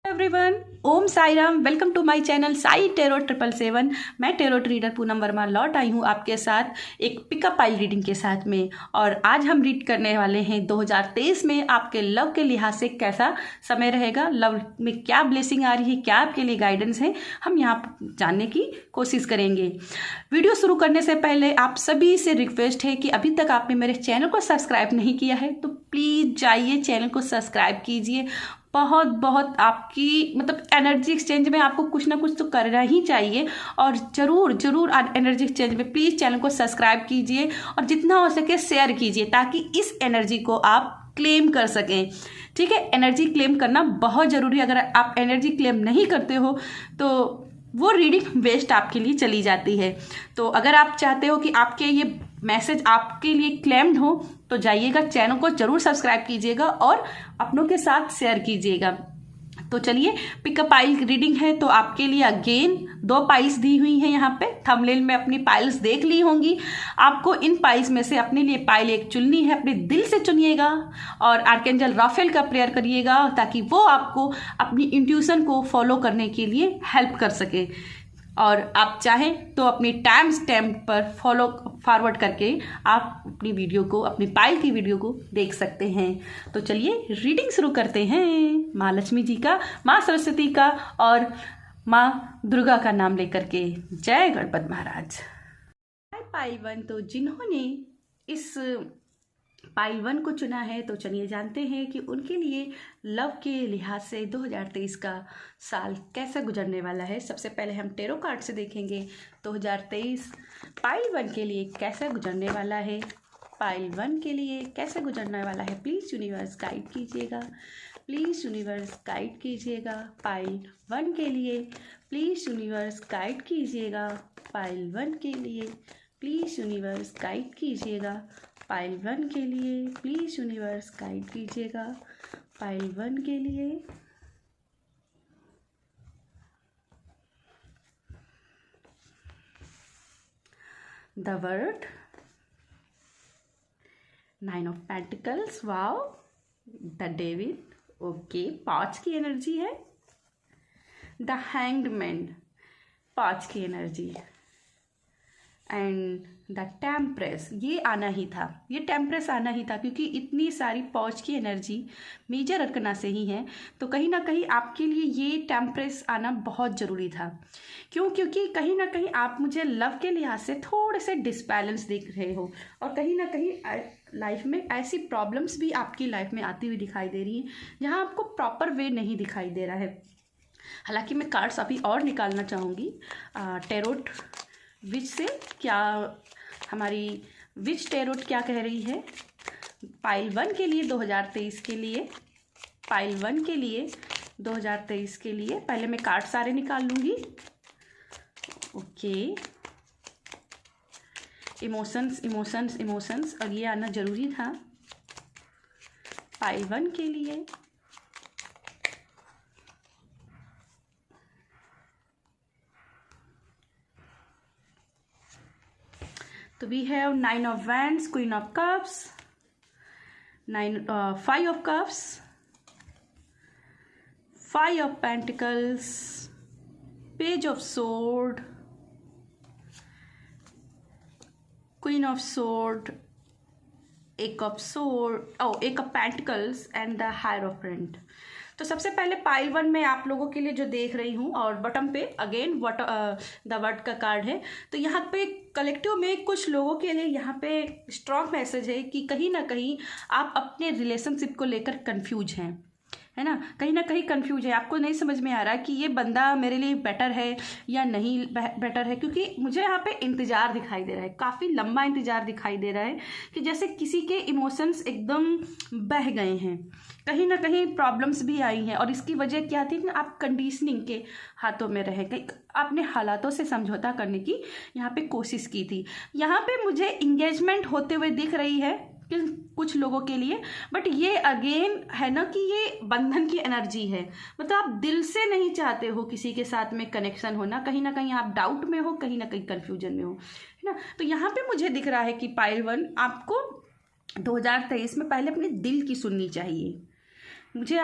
Everyone, Om Sai Ram. Welcome to my channel Sai tarot 777। मैं tarot reader Poonam Verma लौट आई हूँ आपके साथ एक पिकअप पाइल रीडिंग के साथ में। और आज हम रीड करने वाले हैं 2023 में आपके लव के लिहाज से कैसा समय रहेगा, लव में क्या ब्लेसिंग आ रही है, क्या आपके लिए गाइडेंस है, हम यहाँ जानने की कोशिश करेंगे। वीडियो शुरू करने से पहले आप सभी से रिक्वेस्ट है कि अभी तक आपने मेरे चैनल को सब्सक्राइब नहीं किया है तो प्लीज़ जाइए चैनल को सब्सक्राइब कीजिए। बहुत बहुत आपकी एनर्जी एक्सचेंज में आपको कुछ ना कुछ तो करना ही चाहिए और ज़रूर ज़रूर एनर्जी एक्सचेंज में प्लीज़ चैनल को सब्सक्राइब कीजिए और जितना हो सके शेयर कीजिए ताकि इस एनर्जी को आप क्लेम कर सकें। ठीक है, एनर्जी क्लेम करना बहुत ज़रूरी है। अगर आप एनर्जी क्लेम नहीं करते हो तो वो रीडिंग वेस्ट आपके लिए चली जाती है। तो अगर आप चाहते हो कि आपके ये मैसेज आपके लिए क्लेम्ड हो तो जाइएगा चैनल को जरूर सब्सक्राइब कीजिएगा और अपनों के साथ शेयर कीजिएगा। तो चलिए, पिकअप पाइल रीडिंग है तो आपके लिए अगेन 2 पाइल्स दी हुई हैं। यहाँ पे थंबनेल में अपनी पाइल्स देख ली होंगी। आपको इन पाइल्स में से अपने लिए पाइल एक चुननी है, अपने दिल से चुनिएगा और आर्कएंजल राफेल का प्रेयर करिएगा ताकि वो आपको अपनी इंट्यूशन को फॉलो करने के लिए हेल्प कर सके। और आप चाहें तो अपनी टाइम स्टैम्प पर फॉरवर्ड करके आप अपनी वीडियो को, अपनी पाइल की वीडियो को देख सकते हैं। तो चलिए रीडिंग शुरू करते हैं। माँ लक्ष्मी जी का, माँ सरस्वती का और माँ दुर्गा का नाम लेकर के। जय गणपत महाराज। पाइल 1, तो जिन्होंने इस पाइल 1 को चुना है तो चलिए जानते हैं कि उनके लिए लव के लिहाज से 2023 का साल कैसा गुजरने वाला है। सबसे पहले हम टेरो कार्ड से देखेंगे 2023 पाइल 1 के लिए कैसा गुजरने वाला है। पाइल 1 के लिए कैसे गुजरने वाला है, प्लीज़ यूनिवर्स गाइड कीजिएगा, प्लीज़ यूनिवर्स गाइड कीजिएगा। पाइल 1 के लिए प्लीज़ यूनिवर्स गाइड कीजिएगा। पाइल 1 के लिए प्लीज़ यूनिवर्स गाइड कीजिएगा। पाइल 1 के लिए प्लीज़ यूनिवर्स गाइड कीजिएगा। पाइल 1 के लिए the word 9 of pentacles, wow, the devil, okay, 5 की एनर्जी है। द हैंग्ड मैन, 5 की एनर्जी एंड द टेम्प्रेस, ये आना ही था, ये टेम्प्रेस आना ही था क्योंकि इतनी सारी पॉज की एनर्जी मेजर अरकना से ही है। तो कहीं ना कहीं आपके लिए ये टेम्प्रेस आना बहुत ज़रूरी था। क्यों? क्योंकि कहीं ना कहीं आप मुझे लव के लिहाज से थोड़े से डिसबैलेंस देख रहे हो और कहीं ना कहीं लाइफ में ऐसी प्रॉब्लम्स भी आपकी लाइफ में आती हुई दिखाई दे रही हैं जहाँ आपको प्रॉपर वे नहीं दिखाई दे रहा है। हालांकि मैं कार्ड्स अभी और निकालना चाहूँगी टेरोट विच से, क्या हमारी विच टेरोट क्या कह रही है पाइल 1 के लिए 2023 के लिए। पाइल 1 के लिए 2023 के लिए पहले मैं कार्ड सारे निकाल लूँगी। ओके, इमोशंस इमोशंस इमोशंस, और ये आना ज़रूरी था पाइल 1 के लिए। तो we have 9 of wands, queen of cups, 5 of cups, 5 of pentacles, page of sword, queen of sword, ace of sword, ace of pentacles and the hierophant. तो सबसे पहले पाइल 1 में आप लोगों के लिए जो देख रही हूँ और बॉटम पे अगेन द वर्ड का कार्ड है। तो यहाँ पे कलेक्टिव में कुछ लोगों के लिए यहाँ पे स्ट्रॉन्ग मैसेज है कि कहीं ना कहीं आप अपने रिलेशनशिप को लेकर कंफ्यूज हैं, है ना, कहीं कंफ्यूज है। आपको नहीं समझ में आ रहा कि ये बंदा मेरे लिए बेटर है या नहीं बेटर है, क्योंकि मुझे यहाँ पे इंतज़ार दिखाई दे रहा है, काफ़ी लंबा इंतज़ार दिखाई दे रहा है कि जैसे किसी के इमोशंस एकदम बह गए हैं, कहीं ना कहीं प्रॉब्लम्स भी आई हैं। और इसकी वजह क्या थी कि आप कंडीशनिंग के हाथों में रहे, कहीं आपने हालातों से समझौता करने की यहाँ पे कोशिश की थी। यहाँ पे मुझे इंगेजमेंट होते हुए दिख रही है कुछ लोगों के लिए। बट ये अगेन है ना कि ये बंधन की एनर्जी है, मतलब आप दिल से नहीं चाहते हो किसी के साथ में कनेक्शन होना, कहीं ना कहीं आप डाउट में हो, कहीं ना कहीं कंफ्यूजन में हो, है ना। तो यहाँ पे मुझे दिख रहा है कि पाइल 1 आपको 2023 में पहले अपने दिल की सुननी चाहिए। मुझे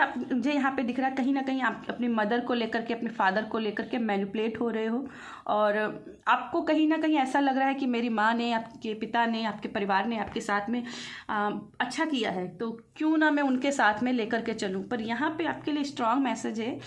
यहाँ पे दिख रहा है कहीं ना कहीं आप अपनी मदर को लेकर के, अपने फादर को लेकर के मैनिपुलेट हो रहे हो, और आपको कहीं ना कहीं ऐसा लग रहा है कि मेरी माँ ने, आपके पिता ने, आपके परिवार ने आपके साथ में अच्छा किया है, तो क्यों ना मैं उनके साथ में लेकर के चलूँ। पर यहाँ पे आपके लिए स्ट्रांग मैसेज है,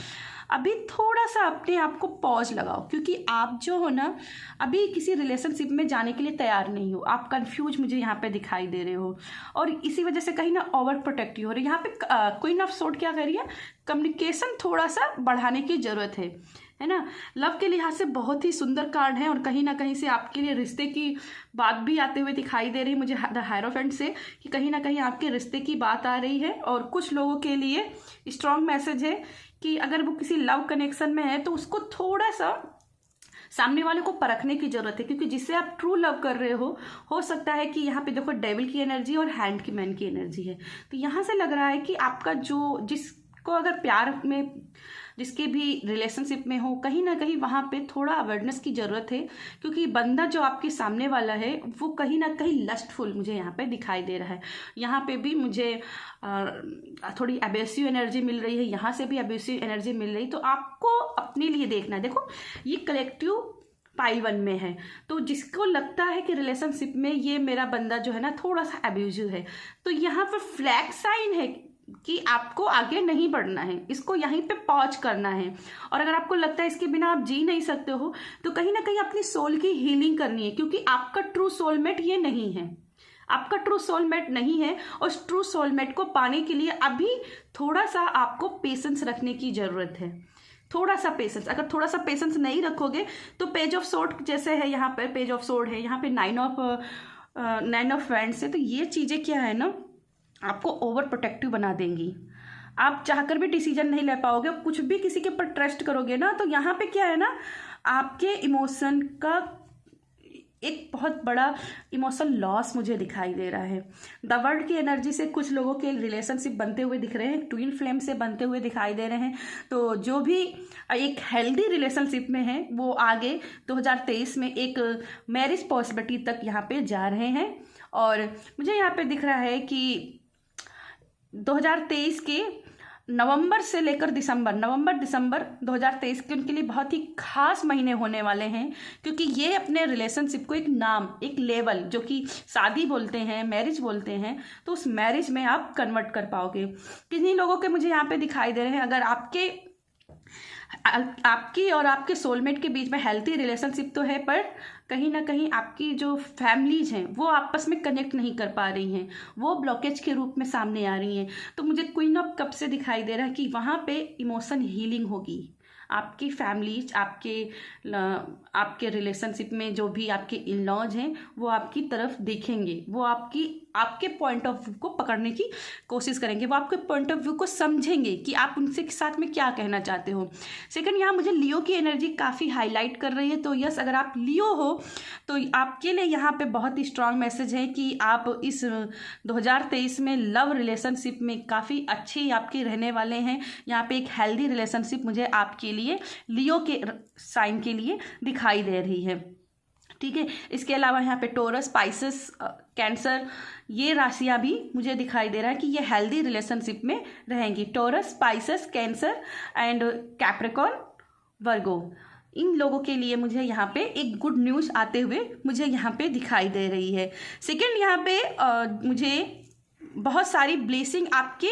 अभी थोड़ा सा अपने आप को पॉज लगाओ, क्योंकि आप जो हो ना अभी किसी रिलेशनशिप में जाने के लिए तैयार नहीं हो, आप कंफ्यूज मुझे यहाँ पे दिखाई दे रहे हो, और इसी वजह से कहीं ना ओवर प्रोटेक्टिव हो रहे। यहाँ पे क्वीन ऑफ सोर्ड क्या कर रही है, कम्युनिकेशन थोड़ा सा बढ़ाने की ज़रूरत है ना। लव के लिहाज से बहुत ही सुंदर कार्ड है, और कहीं ना कहीं से आपके लिए रिश्ते की बात भी आते हुए दिखाई दे रही है मुझे द हायरोफेंट से, कि कहीं ना कहीं आपके रिश्ते की बात आ रही है। और कुछ लोगों के लिए स्ट्रॉन्ग मैसेज है कि अगर वो किसी लव कनेक्शन में है तो उसको थोड़ा सा सामने वाले को परखने की जरूरत है, क्योंकि जिससे आप ट्रू लव कर रहे हो सकता है कि यहाँ पे देखो डेविल की एनर्जी और हैंड की मैन की एनर्जी है। तो यहाँ से लग रहा है कि आपका जिसको अगर प्यार में, जिसके भी रिलेशनशिप में हो, कहीं ना कहीं वहाँ पे थोड़ा अवेयरनेस की ज़रूरत है, क्योंकि बंदा जो आपके सामने वाला है वो कहीं ना कहीं लस्टफुल मुझे यहाँ पे दिखाई दे रहा है। यहाँ पे भी मुझे थोड़ी एब्यूसिव एनर्जी मिल रही है, यहाँ से भी एब्यूसिव एनर्जी मिल रही। तो आपको अपने लिए देखना है। देखो ये कलेक्टिव पाइल 1 में है, तो जिसको लगता है कि रिलेशनशिप में ये मेरा बंदा जो है ना थोड़ा सा एब्यूसिव है, तो यहाँ पर फ्लैग साइन है कि आपको आगे नहीं बढ़ना है, इसको यहीं पे पॉज करना है। और अगर आपको लगता है इसके बिना आप जी नहीं सकते हो, तो कहीं ना कहीं अपनी सोल की हीलिंग करनी है, क्योंकि आपका ट्रू सोलमेट ये नहीं है, आपका ट्रू सोलमेट नहीं है। और ट्रू सोलमेट को पाने के लिए अभी थोड़ा सा आपको पेशेंस रखने की ज़रूरत है, थोड़ा सा पेशेंस। अगर थोड़ा सा पेशेंस नहीं रखोगे तो पेज ऑफ सोर्ड जैसे है, यहाँ पर पेज ऑफ सोर्ड है, यहाँ पे नाइन ऑफ वैंड्स है, तो ये चीज़ें क्या है ना आपको ओवर प्रोटेक्टिव बना देंगी। आप चाहकर भी डिसीजन नहीं ले पाओगे, कुछ भी किसी के ऊपर ट्रस्ट करोगे ना, तो यहाँ पे क्या है ना आपके इमोशन का एक बहुत बड़ा इमोशनल लॉस मुझे दिखाई दे रहा है। द वर्ल्ड की एनर्जी से कुछ लोगों के रिलेशनशिप बनते हुए दिख रहे हैं, ट्विन फ्लेम से बनते हुए दिखाई दे रहे हैं। तो जो भी एक हेल्दी रिलेशनशिप में है वो आगे 2023 में एक मैरिज पॉसिबिलिटी तक यहाँ पे जा रहे हैं। और मुझे यहाँ पे दिख रहा है कि 2023 के नवंबर से लेकर नवंबर दिसंबर 2023 के उनके लिए बहुत ही खास महीने होने वाले हैं, क्योंकि ये अपने रिलेशनशिप को एक नाम, एक लेवल, जो कि शादी बोलते हैं, मैरिज बोलते हैं, तो उस मैरिज में आप कन्वर्ट कर पाओगे। किन्हीं लोगों के मुझे यहाँ पे दिखाई दे रहे हैं, अगर आपकी और आपके सोलमेट के बीच में हेल्थी रिलेशनशिप तो है, पर कहीं ना कहीं आपकी जो फैमिलीज हैं वो आपस में कनेक्ट नहीं कर पा रही हैं, वो ब्लॉकेज के रूप में सामने आ रही हैं। तो मुझे क्वीन ऑफ कप से दिखाई दे रहा है कि वहाँ पे इमोशन हीलिंग होगी। आपकी फैमिलीज, आपके रिलेशनशिप में जो भी आपके इन लॉज हैं वो आपकी तरफ देखेंगे, वो आपके पॉइंट ऑफ व्यू को पकड़ने की कोशिश करेंगे, वो आपके पॉइंट ऑफ व्यू को समझेंगे कि आप उनसे साथ में क्या कहना चाहते हो। सेकंड, यहाँ मुझे लियो की एनर्जी काफ़ी हाईलाइट कर रही है। तो यस, अगर आप लियो हो तो आपके लिए यहाँ पे बहुत ही स्ट्रांग मैसेज है कि आप इस 2023 में लव रिलेशनशिप में काफ़ी अच्छी आपके रहने वाले हैं। यहाँ पे एक हेल्दी रिलेशनशिप मुझे आपके लिए लियो के साइन के लिए दिखाई दे रही है। ठीक है, इसके अलावा यहाँ पे टोरस, स्पाइसेस, कैंसर, ये राशियाँ भी मुझे दिखाई दे रहा है कि ये हेल्दी रिलेशनशिप में रहेंगी। Taurus, Pisces, Cancer and Capricorn, Virgo, इन लोगों के लिए मुझे यहाँ पे एक गुड न्यूज़ आते हुए मुझे यहाँ पे दिखाई दे रही है। सेकंड, यहाँ पे मुझे बहुत सारी ब्लेसिंग आपके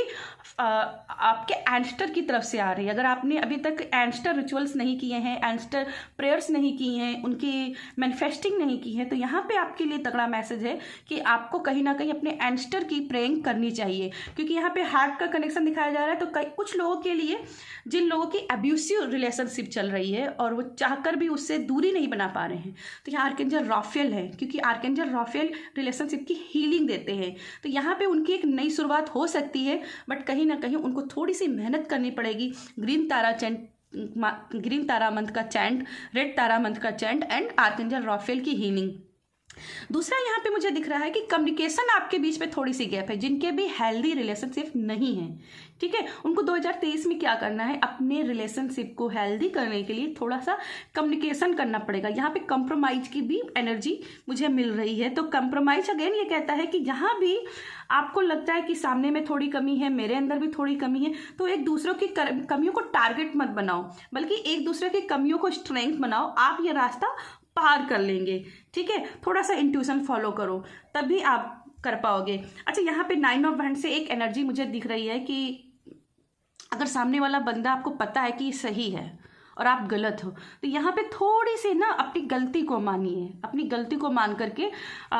एंस्टर की तरफ से आ रही है। अगर आपने अभी तक एंस्टर रिचुअल्स नहीं किए हैं, एंस्टर प्रेयर्स नहीं की हैं, उनकी मैनिफेस्टिंग नहीं की है, तो यहाँ पे आपके लिए तगड़ा मैसेज है कि आपको कहीं ना कहीं अपने एंस्टर की प्रेइंग करनी चाहिए, क्योंकि यहाँ पे हार्ट का कनेक्शन दिखाया जा रहा है। तो कुछ लोगों के लिए, जिन लोगों की अब्यूसिव रिलेशनशिप चल रही है और वो चाहकर भी उससे दूरी नहीं बना पा रहे हैं, तो यहाँ आर्कएंजल राफेल है, क्योंकि आर्कएंजल राफेल रिलेशनशिप की हीलिंग देते हैं। तो यहाँ पे उनकी एक नई शुरुआत हो सकती है, बट कहीं ना कहीं उनको थोड़ी सी मेहनत करनी पड़ेगी। ग्रीन तारा मंथ का चैंट, रेड तारा मंथ का चैंट एंड आर्कएंजल राफेल की हीलिंग, दूसरा यहाँ पे मुझे दिख रहा है कि कम्युनिकेशन आपके बीच में थोड़ी सी गैप है। जिनके भी हेल्दी रिलेशनशिप नहीं है, ठीक है, उनको 2023 में क्या करना है, अपने रिलेशनशिप को हेल्दी करने के लिए थोड़ा सा कम्युनिकेशन करना पड़ेगा। यहाँ पे कंप्रोमाइज की भी एनर्जी मुझे मिल रही है। तो कंप्रोमाइज अगेन ये कहता है कि जहाँ भी आपको लगता है कि सामने में थोड़ी कमी है, मेरे अंदर भी थोड़ी कमी है, तो एक दूसरों की कमियों को टारगेट मत बनाओ, बल्कि एक दूसरे की कमियों को स्ट्रेंथ बनाओ। आप ये रास्ता पार कर लेंगे, ठीक है। थोड़ा सा इंट्यूशन फॉलो करो, तभी आप कर पाओगे। अच्छा, यहाँ पे 9 ऑफ वैंड से एक एनर्जी मुझे दिख रही है कि अगर सामने वाला बंदा आपको पता है कि ये सही है और आप गलत हो, तो यहाँ पे थोड़ी सी ना अपनी गलती को मानिए। अपनी गलती को मान करके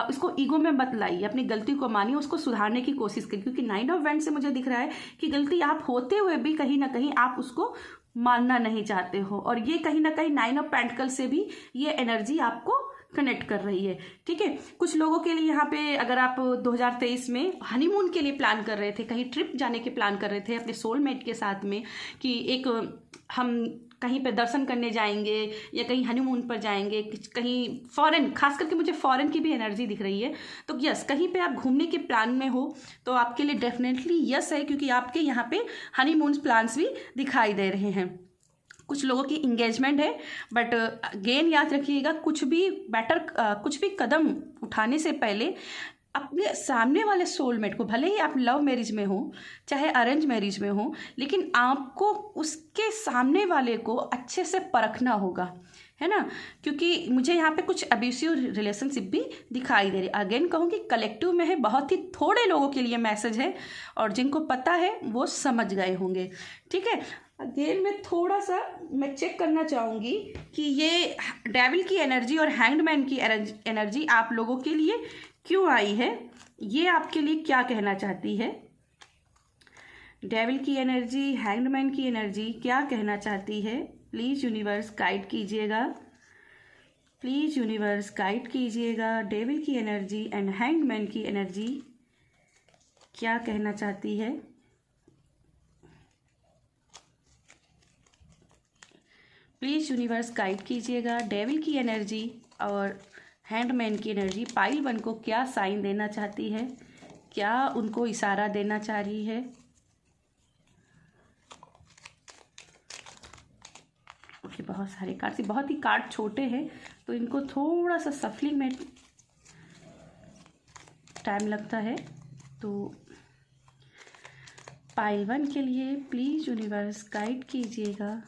उसको ईगो में मत लाइए, अपनी गलती को मानिए, उसको सुधारने की कोशिश करिए। क्योंकि 9 ऑफ वैंड से मुझे दिख रहा है कि गलती आप होते हुए भी कहीं ना कहीं आप उसको मानना नहीं चाहते हो, और ये कहीं ना कहीं 9 ऑफ पेंटिकल से भी ये एनर्जी आपको कनेक्ट कर रही है, ठीक है। कुछ लोगों के लिए यहाँ पे अगर आप 2023 में हनीमून के लिए प्लान कर रहे थे, कहीं ट्रिप जाने के प्लान कर रहे थे अपने सोलमेट के साथ में, कि एक हम कहीं पे दर्शन करने जाएंगे या कहीं हनीमून पर जाएंगे, कहीं फॉरेन, खास करके मुझे फॉरेन की भी एनर्जी दिख रही है। तो यस, कहीं पे आप घूमने के प्लान में हो तो आपके लिए डेफिनेटली यस है, क्योंकि आपके यहाँ पे हनीमून प्लान्स भी दिखाई दे रहे हैं। कुछ लोगों की इंगेजमेंट है, बट अगेन याद रखिएगा, कुछ भी कदम उठाने से पहले अपने सामने वाले सोलमेट को, भले ही आप लव मैरिज में हो चाहे अरेंज मैरिज में हो, लेकिन आपको उसके सामने वाले को अच्छे से परखना होगा, है ना। क्योंकि मुझे यहाँ पे कुछ अब्यूसिव रिलेशनशिप भी दिखाई दे रही। अगेन कहूँगी कलेक्टिव में है, बहुत ही थोड़े लोगों के लिए मैसेज है, और जिनको पता है वो समझ गए होंगे, ठीक है। अगेन मैं थोड़ा सा चेक करना चाहूँगी कि ये डेविल की एनर्जी और हैंगमैन की एनर्जी आप लोगों के लिए क्यों आई है, ये आपके लिए क्या कहना चाहती है। डेविल की एनर्जी, हैंगमैन की एनर्जी क्या कहना चाहती है, प्लीज़ यूनिवर्स गाइड कीजिएगा, प्लीज़ यूनिवर्स गाइड कीजिएगा। डेविल की एनर्जी एंड हैंगमैन की एनर्जी क्या कहना चाहती है। प्लीज़ यूनिवर्स गाइड कीजिएगा। डेविल की एनर्जी और हैंडमैन की एनर्जी पाइल 1 को क्या साइन देना चाहती है, क्या उनको इशारा देना चाह रही है। ओके, बहुत सारे कार्ड, बहुत ही कार्ड छोटे हैं तो इनको थोड़ा सा सफलिंग में टाइम लगता है। तो पाइल 1 के लिए प्लीज़ यूनिवर्स गाइड कीजिएगा।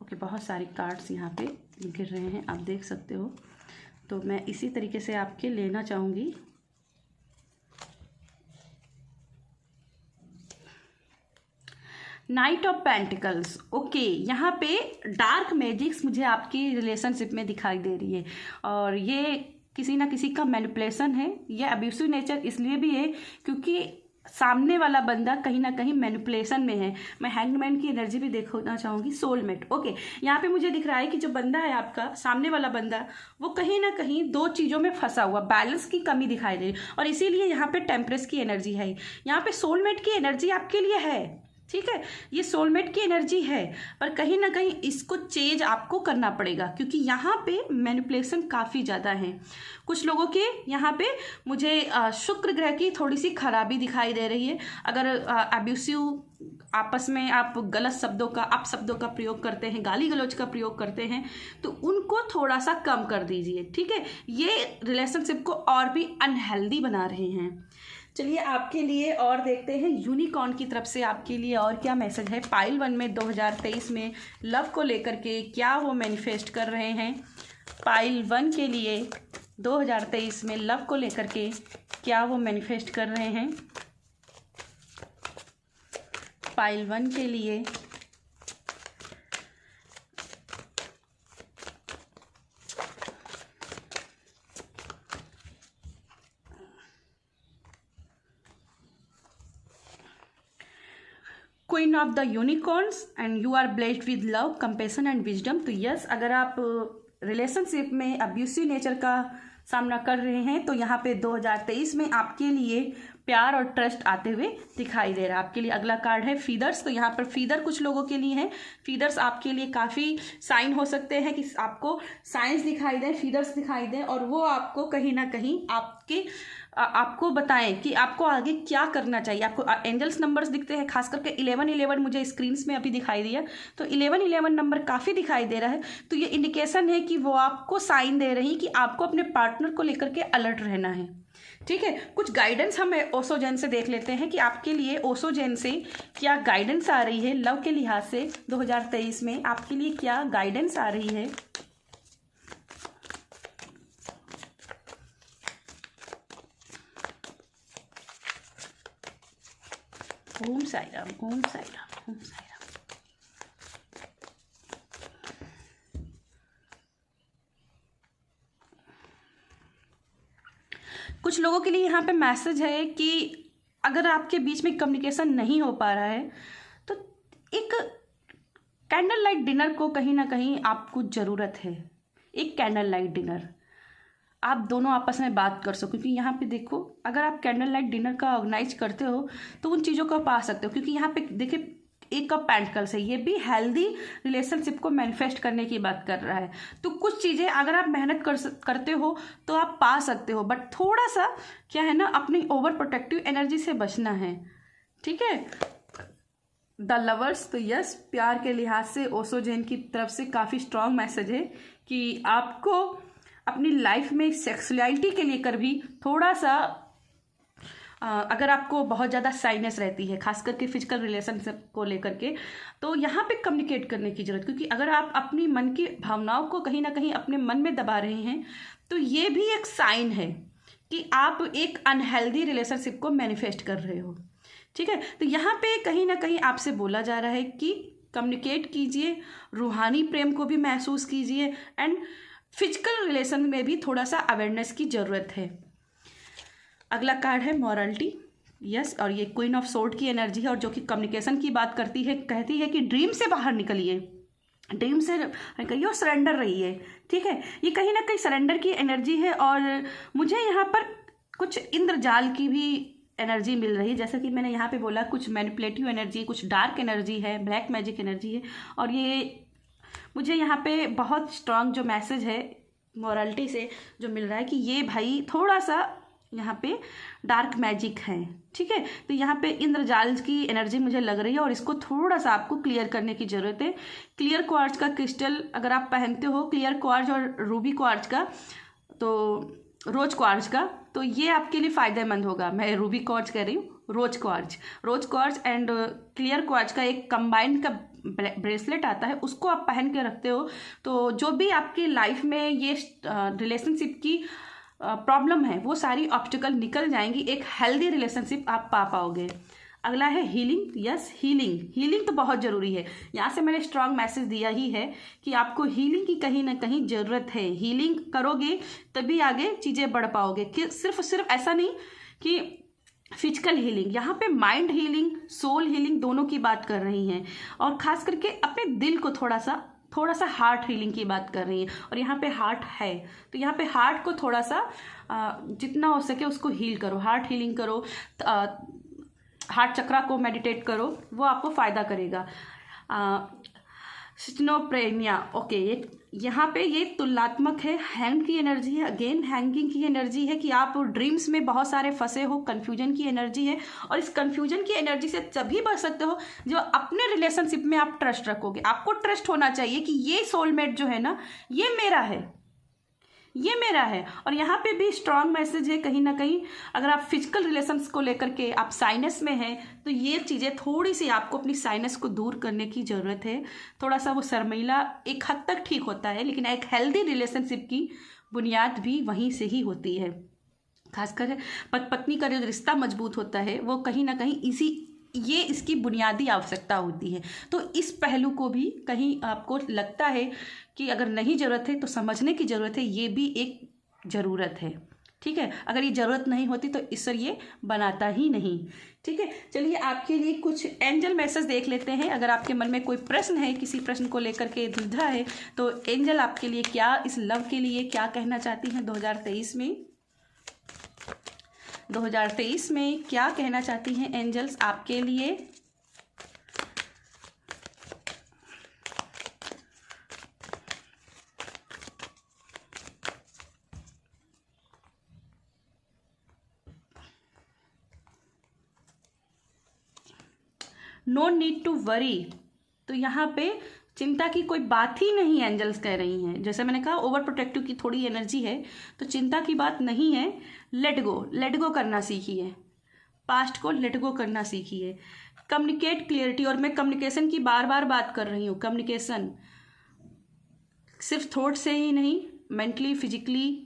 ओके, बहुत सारे कार्ड्स यहाँ पे गिर रहे हैं, आप देख सकते हो। तो मैं इसी तरीके से आपके लेना चाहूँगी। नाइट ऑफ पेंटिकल्स, ओके, यहाँ पे डार्क मैजिक्स मुझे आपकी रिलेशनशिप में दिखाई दे रही है, और ये किसी ना किसी का मैनिपुलेशन है। ये अब्यूसिव नेचर इसलिए भी है क्योंकि सामने वाला बंदा कहीं ना कहीं मैनिपुलेशन में है। मैं हैंगमैन की एनर्जी भी देखना चाहूँगी। सोलमेट, ओके, यहाँ पे मुझे दिख रहा है कि जो बंदा है आपका, सामने वाला बंदा, वो कहीं ना कहीं 2 चीज़ों में फंसा हुआ, बैलेंस की कमी दिखाई दे रही, और इसीलिए यहाँ पे टेम्परेस की एनर्जी है। यहाँ पे सोलमेट की एनर्जी आपके लिए है, ठीक है, ये सोलमेट की एनर्जी है, पर कहीं ना कहीं इसको चेंज आपको करना पड़ेगा, क्योंकि यहाँ पे मैनिपुलेशन काफ़ी ज़्यादा है। कुछ लोगों के यहाँ पे मुझे शुक्र ग्रह की थोड़ी सी खराबी दिखाई दे रही है। अगर अब्यूसिव आपस में आप गलत शब्दों का, अपशब्दों का प्रयोग करते हैं, गाली गलौज का प्रयोग करते हैं, तो उनको थोड़ा सा कम कर दीजिए, ठीक है। ये रिलेशनशिप को और भी अनहेल्दी बना रहे हैं। चलिए आपके लिए और देखते हैं यूनिकॉर्न की तरफ से आपके लिए और क्या मैसेज है। पाइल 1 में 2023 में लव को लेकर के क्या वो मैनिफेस्ट कर रहे हैं। पाइल 1 के लिए 2023 में लव को लेकर के क्या वो मैनिफेस्ट कर रहे हैं। पाइल 1 के लिए queen of the unicorns and you are blessed with love, compassion and wisdom. तो यस, अगर आप रिलेशनशिप में अब्यूसिव नेचर का सामना कर रहे हैं, तो यहाँ पे 2023 में आपके लिए प्यार और ट्रस्ट आते हुए दिखाई दे रहा है। आपके लिए अगला कार्ड है फीदर्स। तो यहाँ पर फीदर कुछ लोगों के लिए है। फीदर्स आपके लिए काफ़ी साइन हो सकते हैं कि आपको साइंस दिखाई दे, फीदर्स दिखाई दे, और वो आपको कहीं ना कहीं आपको बताएं कि आपको आगे क्या करना चाहिए। आपको एंजल्स नंबर्स दिखते हैं, खास करके 1111 मुझे स्क्रीन्स में अभी दिखाई दिया, तो 1111 नंबर काफ़ी दिखाई दे रहा है। तो ये इंडिकेशन है कि वो आपको साइन दे रही कि आपको अपने पार्टनर को लेकर के अलर्ट रहना है। ठीक है, कुछ गाइडेंस हम ओशो जैन से देख लेते हैं कि आपके लिए ओशो जैन से क्या गाइडेंस आ रही है। लव के लिहाज से 2023 में आपके लिए क्या गाइडेंस आ रही है। ओम साई राम, ओम साई राम, ओम साई राम। कुछ लोगों के लिए यहाँ पे मैसेज है कि अगर आपके बीच में कम्युनिकेशन नहीं हो पा रहा है तो एक कैंडल लाइट डिनर को कहीं ना कहीं आपको ज़रूरत है। एक कैंडल लाइट डिनर आप दोनों आपस में बात कर सको, क्योंकि यहाँ पे देखो अगर आप कैंडल लाइट डिनर का ऑर्गेनाइज करते हो तो उन चीज़ों को पा सकते हो। क्योंकि यहाँ पे देखिए एक कप पेंटिकल्स है, ये भी हेल्दी रिलेशनशिप को मैनिफेस्ट करने की बात कर रहा है। तो कुछ चीज़ें अगर आप मेहनत करते हो तो आप पा सकते हो, बट थोड़ा सा क्या है ना, अपनी ओवर प्रोटेक्टिव एनर्जी से बचना है। ठीक है, द लवर्स। तो यस, प्यार के लिहाज से ओशो जैन की तरफ से काफ़ी स्ट्रॉन्ग मैसेज है कि आपको अपनी लाइफ में सेक्सुअलिटी के लेकर भी थोड़ा सा अगर आपको बहुत ज़्यादा साइनेस रहती है, खास करके फिजिकल रिलेशनशिप को लेकर के, तो यहाँ पे कम्युनिकेट करने की ज़रूरत। क्योंकि अगर आप अपनी मन की भावनाओं को कहीं ना कहीं अपने मन में दबा रहे हैं तो ये भी एक साइन है कि आप एक अनहेल्दी रिलेशनशिप को मैनिफेस्ट कर रहे हो। ठीक है, तो यहाँ पे कहीं ना कहीं आपसे बोला जा रहा है कि कम्युनिकेट कीजिए, रूहानी प्रेम को भी महसूस कीजिए, एंड फिजिकल रिलेशन में भी थोड़ा सा अवेयरनेस की ज़रूरत है। अगला कार्ड है मॉरलिटी। यस, और ये क्वीन ऑफ सोर्ड की एनर्जी है, और जो कि कम्युनिकेशन की बात करती है, कहती है कि ड्रीम से बाहर निकलिए, ड्रीम से निकलिए और सरेंडर रहिए। ठीक है, ये कहीं ना कहीं सरेंडर की एनर्जी है। और मुझे यहाँ पर कुछ इंद्रजाल की भी एनर्जी मिल रही है, जैसे कि मैंने यहाँ पे बोला कुछ मैनिपुलेटिव एनर्जी, कुछ डार्क एनर्जी है, ब्लैक मैजिक एनर्जी है। और ये मुझे यहाँ पे बहुत स्ट्रांग जो मैसेज है मॉरलिटी से जो मिल रहा है कि ये भाई थोड़ा सा यहाँ पे डार्क मैजिक है। ठीक है, तो यहाँ पे इंद्रजाल की एनर्जी मुझे लग रही है, और इसको थोड़ा सा आपको क्लियर करने की ज़रूरत है। क्लियर क्वार्ट्ज का क्रिस्टल अगर आप पहनते हो, क्लियर क्वार्ट्ज और रूबी क्वार्ट्ज का, तो रोज क्वार्ट्ज का, तो ये आपके लिए फ़ायदेमंद होगा। मैं रूबी क्वार्ट्ज कह रही हूँ, रोज क्वार्ट्ज एंड क्लियर क्वार्ट्ज का एक कंबाइंड का ब्रेसलेट आता है, उसको आप पहन के रखते हो तो जो भी आपकी लाइफ में ये रिलेशनशिप की प्रॉब्लम है वो सारी ऑब्स्टिकल निकल जाएंगी, एक हेल्दी रिलेशनशिप आप पा पाओगे। अगला है हीलिंग। यस, हीलिंग तो बहुत ज़रूरी है। यहाँ से मैंने स्ट्रांग मैसेज दिया ही है कि आपको हीलिंग की कहीं ना कहीं ज़रूरत है। हीलिंग करोगे तभी आगे चीज़ें बढ़ पाओगे। कि सिर्फ ऐसा नहीं कि फिजिकल हीलिंग, यहाँ पे माइंड हीलिंग, सोल हीलिंग दोनों की बात कर रही हैं, और ख़ास करके अपने दिल को थोड़ा सा हार्ट हीलिंग की बात कर रही हैं। और यहाँ पे हार्ट है, तो यहाँ पे हार्ट को थोड़ा सा जितना हो सके उसको हील करो, हार्ट हीलिंग करो, हार्ट चक्रा को मेडिटेट करो, वो आपको फ़ायदा करेगा। सिस्टोप्रेनिया, ओके, यहाँ पे ये तुलनात्मक है, हैंग की एनर्जी है, अगेन हैंगिंग की एनर्जी है कि आप ड्रीम्स में बहुत सारे फंसे हो, कन्फ्यूजन की एनर्जी है। और इस कन्फ्यूजन की एनर्जी से तभी बच सकते हो जो अपने रिलेशनशिप में आप ट्रस्ट रखोगे। आपको ट्रस्ट होना चाहिए कि ये सोलमेट जो है ना, ये मेरा है। और यहाँ पे भी स्ट्रांग मैसेज है कहीं ना कहीं, अगर आप फिजिकल रिलेशंस को लेकर के आप साइनस में हैं तो ये चीज़ें थोड़ी सी आपको अपनी साइनस को दूर करने की ज़रूरत है। थोड़ा सा वो शर्मीला एक हद तक ठीक होता है, लेकिन एक हेल्दी रिलेशनशिप की बुनियाद भी वहीं से ही होती है। खासकर पत्नी का जो रिश्ता मजबूत होता है वो कहीं ना कहीं इसकी बुनियादी आवश्यकता होती है। तो इस पहलू को भी कहीं आपको लगता है कि अगर नहीं ज़रूरत है तो समझने की ज़रूरत है, ये भी एक ज़रूरत है। ठीक है, अगर ये ज़रूरत नहीं होती तो ईश्वर ये बनाता ही नहीं। ठीक है, चलिए आपके लिए कुछ एंजल मैसेज देख लेते हैं। अगर आपके मन में कोई प्रश्न है, किसी प्रश्न को लेकर के दुविधा है, तो एंजल आपके लिए क्या, इस लव के लिए क्या कहना चाहती हैं 2023 में। 2023 में क्या कहना चाहती हैं एंजल्स आपके लिए। नो नीड टू वरी, तो यहाँ पे चिंता की कोई बात ही नहीं एंजल्स कह रही हैं। जैसे मैंने कहा ओवर प्रोटेक्टिव की थोड़ी एनर्जी है, तो चिंता की बात नहीं है। लेट गो करना सीखिए, पास्ट को लेट गो करना सीखिए। कम्युनिकेट क्लियरिटी, और मैं कम्युनिकेशन की बार बार बात कर रही हूँ। कम्युनिकेशन सिर्फ थॉट से ही नहीं, मेंटली, फिजिकली,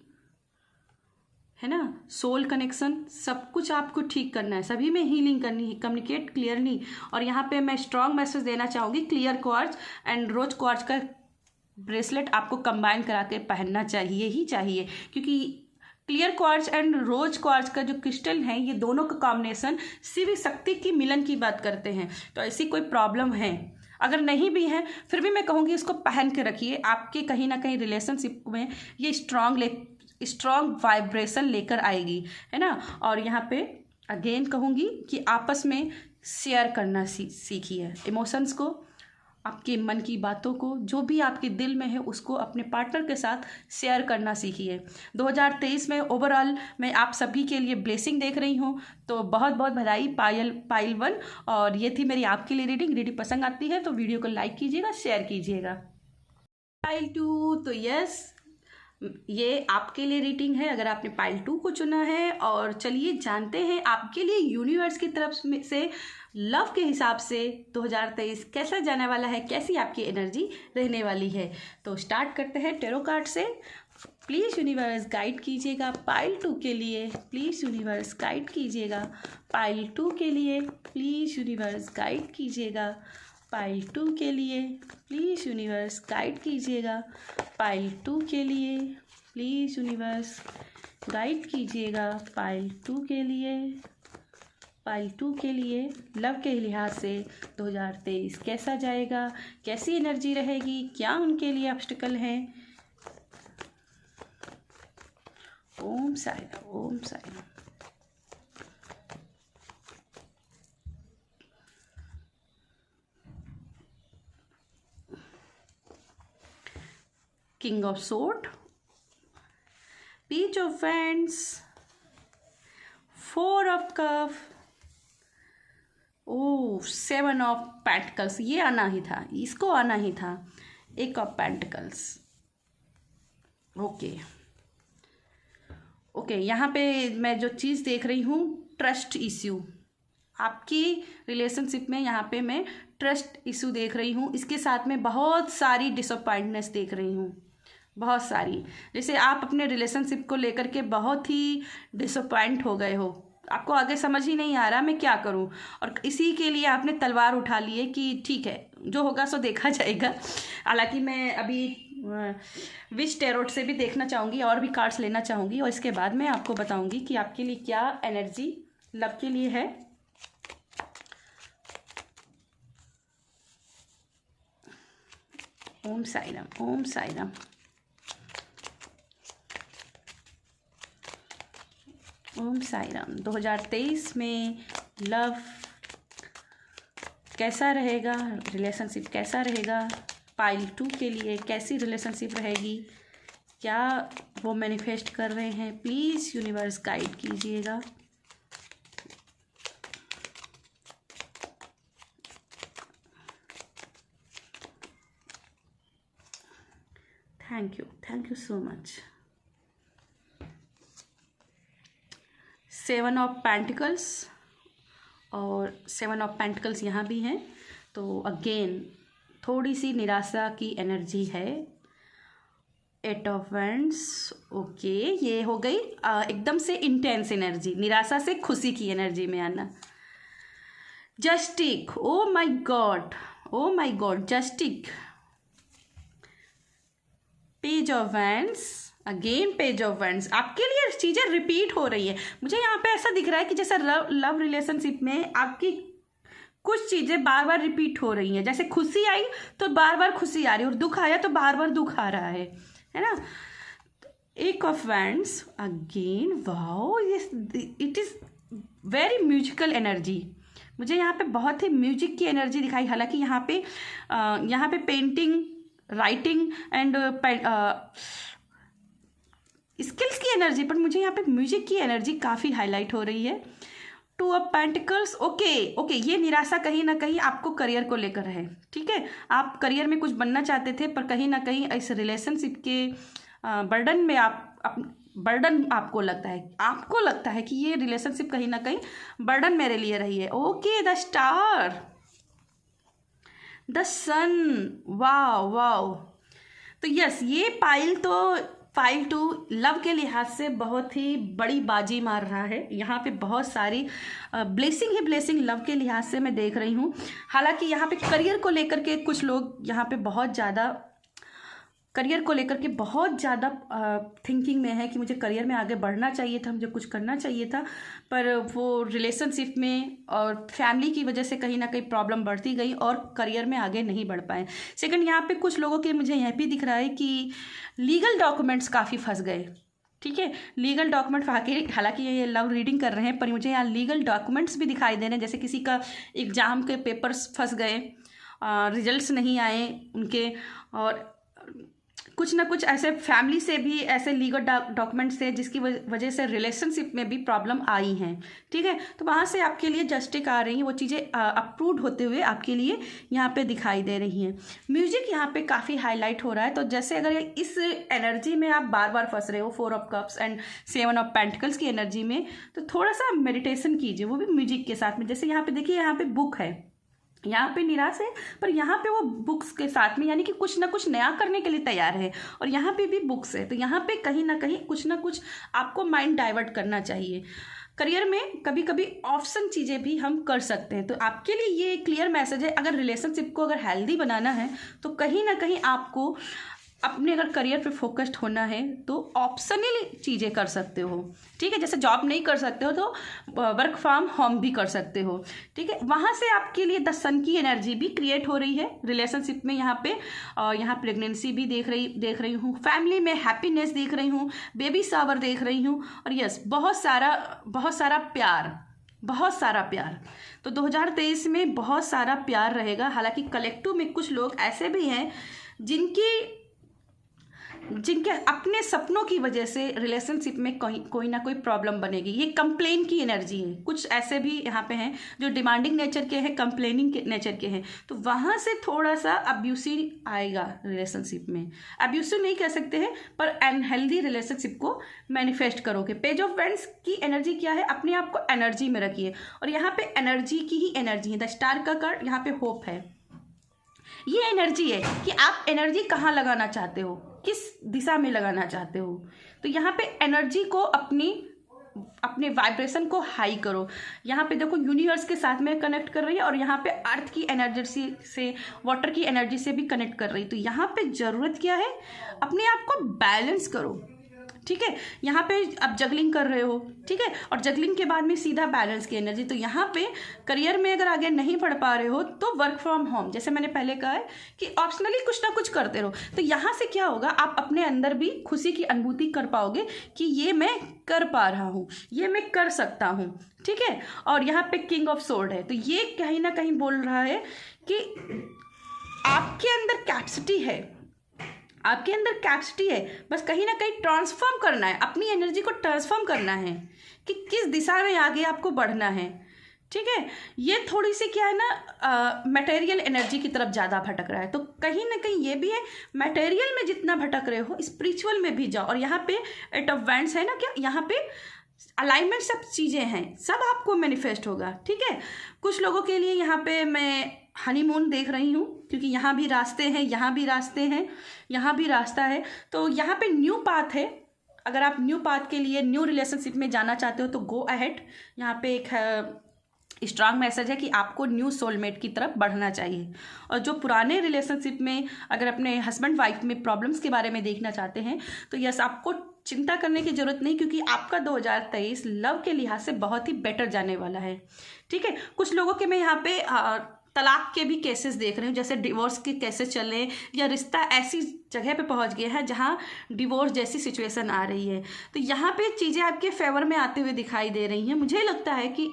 है ना, सोल कनेक्शन, सब कुछ आपको ठीक करना है, सभी में हीलिंग करनी है। कम्युनिकेट क्लियरली, और यहाँ पे मैं स्ट्रॉन्ग मैसेज देना चाहूँगी, clear quartz and rose quartz का ब्रेसलेट आपको कंबाइन करा के पहनना चाहिए ही चाहिए, क्योंकि clear quartz and rose quartz का जो क्रिस्टल है, ये दोनों का कॉम्बिनेशन शिव शक्ति की मिलन की बात करते हैं। तो ऐसी कोई प्रॉब्लम है, अगर नहीं भी है फिर भी मैं कहूँगी इसको पहन के रखिए, आपके कहीं ना कहीं रिलेशनशिप में ये स्ट्रॉन्ग वाइब्रेशन लेकर आएगी, है ना। और यहाँ पे अगेन कहूँगी कि आपस में शेयर करना सीखिए इमोशंस को, आपके मन की बातों को, जो भी आपके दिल में है उसको अपने पार्टनर के साथ शेयर करना सीखिए। 2023 में ओवरऑल मैं आप सभी के लिए ब्लेसिंग देख रही हूँ, तो बहुत बहुत बधाई पायल 1। और ये थी मेरी आपके लिए रीडिंग पसंद आती है तो वीडियो को लाइक कीजिएगा, शेयर कीजिएगा। पायल 2, तो यस, ये आपके लिए रीडिंग है अगर आपने पाइल 2 को चुना है। और चलिए जानते हैं आपके लिए यूनिवर्स की तरफ से लव के हिसाब से 2023 कैसा जाने वाला है, कैसी आपकी एनर्जी रहने वाली है। तो स्टार्ट करते हैं टैरो कार्ड से। प्लीज़ यूनिवर्स गाइड कीजिएगा पाइल 2 के लिए, प्लीज़ यूनिवर्स गाइड कीजिएगा पाइल 2 के लिए, प्लीज़ यूनिवर्स गाइड कीजिएगा पाइल 2 के लिए, प्लीज़ यूनिवर्स गाइड कीजिएगा पाइल 2 के लिए, प्लीज़ यूनिवर्स गाइड कीजिएगा पाइल 2 के लिए, पाइल 2 के लिए। लव के लिहाज से 2023 कैसा जाएगा, कैसी एनर्जी रहेगी, क्या उनके लिए ऑब्स्टिकल हैं। ओम साई राम, ओम Sai Ram. King of Swords, Page of Wands, 4 of Cups, oh 7 of Pentacles, ये आना ही था, इसको आना ही था, 1 of Pentacles। ओके, यहाँ पे मैं जो चीज़ देख रही हूँ, ट्रस्ट इश्यू, आपकी रिलेशनशिप में यहाँ पे मैं ट्रस्ट इशू देख रही हूँ। इसके साथ में बहुत सारी डिसअपॉइंटनेस देख रही हूँ, बहुत सारी, जैसे आप अपने रिलेशनशिप को लेकर के बहुत ही डिसअपॉइंट हो गए हो, आपको आगे समझ ही नहीं आ रहा मैं क्या करूं, और इसी के लिए आपने तलवार उठा ली है कि ठीक है जो होगा सो देखा जाएगा। हालांकि मैं अभी विश टैरोट से भी देखना चाहूँगी और भी कार्ड्स लेना चाहूँगी, और इसके बाद मैं आपको बताऊँगी कि आपके लिए क्या एनर्जी लव के लिए है। ओम साई राम, ओम साई राम। ओम साई राम। 2023 में लव कैसा रहेगा, रिलेशनशिप कैसा रहेगा, पाइल 2 के लिए कैसी रिलेशनशिप रहेगी, क्या वो मैनिफेस्ट कर रहे हैं, प्लीज़ यूनिवर्स गाइड कीजिएगा। Thank you so much. 7 of pentacles, और 7 ऑफ पेंटिकल्स यहाँ भी हैं, तो अगेन थोड़ी सी निराशा की एनर्जी है। 8 ऑफ वैंड्स, ओके, ये हो गई एकदम से इंटेंस एनर्जी, निराशा से खुशी की एनर्जी में आना। Justice, oh my God, justice. Page of wands, again page of wands, आपके लिए चीज़ें रिपीट हो रही है। मुझे यहाँ पे ऐसा दिख रहा है कि जैसे लव रिलेशनशिप में आपकी कुछ चीज़ें बार बार रिपीट हो रही हैं। जैसे खुशी आई तो बार बार खुशी आ रही है, और दुख आया तो बार बार दुख आ रहा है ना। एक of wands again, wow, it is very musical energy. मुझे यहाँ पे बहुत ही म्यूजिक की एनर्जी दिखाई। हालांकि यहाँ पे पेंटिंग, राइटिंग एंड स्किल्स की एनर्जी, पर मुझे यहाँ पे म्यूजिक की एनर्जी काफ़ी हाईलाइट हो रही है। 2 ऑफ पेंटिकल्स, ओके, ये निराशा कहीं ना कहीं आपको करियर को लेकर है। ठीक है, आप करियर में कुछ बनना चाहते थे, पर कहीं ना कहीं इस रिलेशनशिप के बर्डन में बर्डन आपको लगता है कि ये रिलेशनशिप कहीं ना कहीं बर्डन मेरे लिए रही है। ओके, द स्टार, द सन, वाव। तो यस, ये पाइल टू लव के लिहाज से बहुत ही बड़ी बाजी मार रहा है। यहाँ पे बहुत सारी ब्लेसिंग लव के लिहाज से मैं देख रही हूँ। हालांकि यहाँ पे करियर को लेकर के कुछ लोग यहाँ पे बहुत ज़्यादा थिंकिंग में है कि मुझे करियर में आगे बढ़ना चाहिए था, मुझे कुछ करना चाहिए था, पर वो रिलेशनशिप में और फैमिली की वजह से कहीं ना कहीं प्रॉब्लम बढ़ती गई और करियर में आगे नहीं बढ़ पाए। सेकंड, यहाँ पे कुछ लोगों के मुझे यह भी दिख रहा है कि लीगल डॉक्यूमेंट्स काफ़ी फंस गए। ठीक है, लीगल डॉक्यूमेंट, हालांकि ये लव रीडिंग कर रहे हैं, पर मुझे यहाँ लीगल डॉक्यूमेंट्स भी दिखाई दे रहे हैं। जैसे किसी का एग्ज़ाम के पेपर्स फंस गए, रिजल्ट्स नहीं आए उनके, और कुछ ना कुछ ऐसे फैमिली से भी ऐसे लीगल डॉक्यूमेंट्स थे जिसकी वजह से रिलेशनशिप में भी प्रॉब्लम आई हैं। ठीक है, तो वहाँ से आपके लिए जस्टिस आ रही हैं, वो चीज़ें अप्रूव्ड होते हुए आपके लिए यहाँ पे दिखाई दे रही हैं। म्यूजिक यहाँ पे काफ़ी हाईलाइट हो रहा है। तो जैसे अगर इस एनर्जी में आप बार बार फंस रहे हो, 4 of cups and 7 of pentacles की एनर्जी में, तो थोड़ा सा मेडिटेशन कीजिए, वो भी म्यूजिक के साथ में। जैसे यहाँ पे देखिए, यहाँ पे बुक है, यहाँ पे निराश है, पर यहाँ पे वो बुक्स के साथ में, यानी कि कुछ ना कुछ नया करने के लिए तैयार है, और यहाँ पे भी बुक्स है। तो यहाँ पे कहीं ना कहीं कुछ ना कुछ आपको माइंड डाइवर्ट करना चाहिए। करियर में कभी कभी ऑप्शन चीज़ें भी हम कर सकते हैं। तो आपके लिए ये क्लियर मैसेज है, अगर रिलेशनशिप को अगर हेल्दी बनाना है तो कहीं ना कहीं आपको अपने अगर करियर पे फोकस्ड होना है तो ऑप्शनल चीज़ें कर सकते हो। ठीक है, जैसे जॉब नहीं कर सकते हो तो वर्क फ्रॉम होम भी कर सकते हो। ठीक है, वहाँ से आपके लिए द सन की एनर्जी भी क्रिएट हो रही है रिलेशनशिप में। यहाँ पे यहाँ प्रेगनेंसी भी देख रही हूँ, फैमिली में हैप्पीनेस देख रही हूँ, बेबी शावर देख रही हूँ, और यस, बहुत सारा प्यार। तो 2023 में बहुत सारा प्यार रहेगा। हालांकि कलेक्टिव में कुछ लोग ऐसे भी हैं जिनके अपने सपनों की वजह से रिलेशनशिप में कोई ना कोई प्रॉब्लम बनेगी। ये कंप्लेन की एनर्जी है। कुछ ऐसे भी यहाँ पे हैं जो डिमांडिंग नेचर के हैं, कंप्लेनिंग के नेचर के हैं, तो वहाँ से थोड़ा सा अब्यूसिव आएगा रिलेशनशिप में। अब्यूसिव नहीं कह सकते हैं, पर अनहेल्दी रिलेशनशिप को मैनिफेस्ट करोगे। पेज ऑफ वैंड्स की एनर्जी क्या है? अपने आप को एनर्जी में रखिए, और यहाँ पे एनर्जी की ही एनर्जी है। द स्टार का कार्ड, यहाँ पे होप है। ये एनर्जी है कि आप एनर्जी कहाँ लगाना चाहते हो, किस दिशा में लगाना चाहते हो। तो यहाँ पे एनर्जी को अपने वाइब्रेशन को हाई करो। यहाँ पे देखो, यूनिवर्स के साथ में कनेक्ट कर रही है, और यहाँ पे अर्थ की एनर्जी से, वाटर की एनर्जी से भी कनेक्ट कर रही है। तो यहाँ पे ज़रूरत क्या है? अपने आप को बैलेंस करो। ठीक है, यहाँ पे आप जगलिंग कर रहे हो, ठीक है, और जगलिंग के बाद में सीधा बैलेंस की एनर्जी। तो यहाँ पे करियर में अगर आगे नहीं बढ़ पा रहे हो तो वर्क फ्रॉम होम, जैसे मैंने पहले कहा है कि ऑप्शनली कुछ ना कुछ करते रहो। तो यहाँ से क्या होगा, आप अपने अंदर भी खुशी की अनुभूति कर पाओगे कि ये मैं कर पा रहा हूँ, ये मैं कर सकता हूँ। ठीक है, और यहाँ पे किंग ऑफ सोर्ड है, तो ये कहीं ना कहीं बोल रहा है कि आपके अंदर कैपेसिटी है, बस कहीं ना कहीं ट्रांसफॉर्म करना है, अपनी एनर्जी को ट्रांसफॉर्म करना है कि किस दिशा में आगे आपको बढ़ना है। ठीक है, ये थोड़ी सी क्या है ना, मटेरियल एनर्जी की तरफ ज़्यादा भटक रहा है। तो कहीं ना कहीं ये भी है, मटेरियल में जितना भटक रहे हो स्पिरिचुअल में भी जाओ। और यहाँ पे 8 ऑफ वैंड्स है ना, क्या यहाँ पे अलाइनमेंट सब चीज़ें हैं, सब आपको मैनिफेस्ट होगा। ठीक है, कुछ लोगों के लिए यहाँ पे मैं हनीमून देख रही हूँ, क्योंकि यहाँ भी रास्ते हैं, यहाँ भी रास्ते हैं, यहाँ भी रास्ता है। तो यहाँ पे न्यू पाथ है। अगर आप न्यू पाथ के लिए, न्यू रिलेशनशिप में जाना चाहते हो तो गो अहेड। यहाँ पे एक स्ट्रांग मैसेज है कि आपको न्यू सोलमेट की तरफ बढ़ना चाहिए। और जो पुराने रिलेशनशिप में अगर अपने हस्बैंड वाइफ में प्रॉब्लम्स के बारे में देखना चाहते हैं तो यस, आपको चिंता करने की ज़रूरत नहीं, क्योंकि आपका 2023 लव के लिहाज से बहुत ही बेटर जाने वाला है। ठीक है, कुछ लोगों के मैं यहाँ पे तलाक के भी केसेस देख रही हूँ, जैसे डिवोर्स के केसेस चल रहे हैं या रिश्ता ऐसी जगह पे पहुँच गया है जहाँ डिवोर्स जैसी सिचुएशन आ रही है। तो यहाँ पे चीज़ें आपके फेवर में आते हुए दिखाई दे रही हैं। मुझे लगता है कि